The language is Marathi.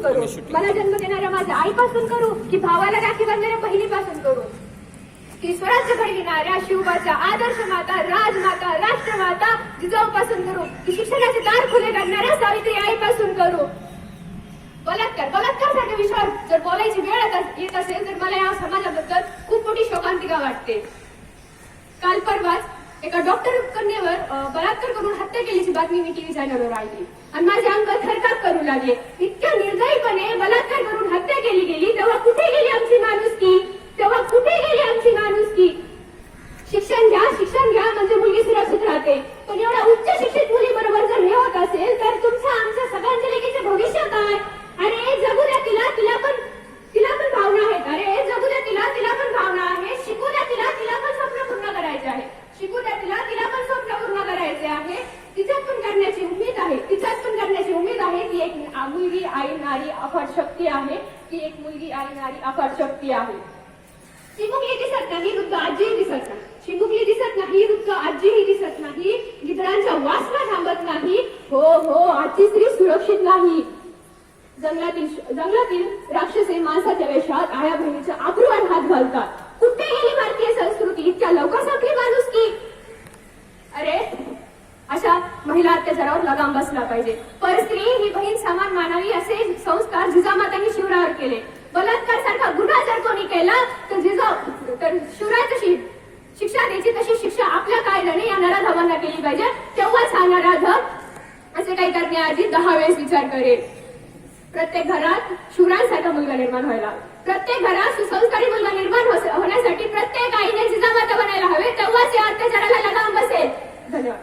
करू? मला जन्म देणाऱ्या माझ्या आईपासून करू की भावाला राखी बांधणाऱ्या बहिणीपासून करू? की स्वराज्य घडविणाऱ्या शिवबाच्या आदर्श माता, राजमाता, राष्ट्रमाता जिजाऊपासून करू की शिक्षणाचे दार खुले करणाऱ्या सावित्री आईपासून करू? बलात्कार सारख्या विषयावर जर बोलायची वेळ येत असेल तर मला या समाजाबद्दल खूप मोठी शोकांतिका वाटते. काल परवाच एका डॉक्टर कन्येवर बलात्कार करून हत्या केल्याची बातमी मी टीव्ही चॅनलवर ऐकली आणि माझे अंग थरकाप करू लागले. इतक्या निर्दयीपणे बलात्कार करून हत्या केली गेली, तेव्हा कुठे गेली आमची माणुसकी? तेव्हा कुठे गेली आमची माणुसकी? शिक्षण घ्या म्हणजे मुलगी सुरक्षित राहते, पण एवढ्या उच्च शिक्षित मुली बरोबर जर हे होत असेल तर तुमच्या आमच्या सगळ्यांच्या लेकीचे भविष्य काय? अरे जगू द्या तिला पण भावना आहेत. अरे जगू द्या तिला पण भावना आहे. शिकू द्या तिला पण स्वप्न पूर्ण करायचे आहे. शिकू द्या तिला पण स्वप्न पूर्ण करायचे आहे. तिच्यात पण करण्याची उमेद आहे. ती एक मुलगी आई नारी अफाट शक्ती आहे. चिमुकली दिसत नाही, वृद्ध आजीही दिसत नाही. चिमुकली दिसत नाही, वृद्ध आजीही दिसत नाही. गिधरांच्या वासना थांबत नाही. हो आजची स्त्री सुरक्षित नाही. जंगलातील राक्षसे माणसाच्या वेशात आया बहिणीच्या आबरूवर हात घालतात. कुठे गेली भारतीय संस्कृती? इतक्या लवकर संपली माणुसकी? अरे अशा महिला अत्याचारावर लगाम बसला पाहिजे. परस्त्री ही बहीण समान मानावी असे संस्कार जिजामातांनी शिवरायावर केले. बलात्कार सारखा गुन्हा जर कोणी केला तर शिवराय तशी शिक्षा द्यायची, तशी शिक्षा आपल्या कायद्याने या नराधमांना केली पाहिजे. तेव्हाच हा नराधम असे काही करण्याआधी 10 वेळेस विचार करेल. प्रत्येक घरात शिवरायांसारखा मुलगा निर्माण व्हायला, प्रत्येक घरात सुसंस्कारी मुलगा निर्माण होण्यासाठी प्रत्येक आईने जिजामाता बनायला हवे. तेव्हाच या अत्याचाराला लगाम बसेल. धन्यवाद.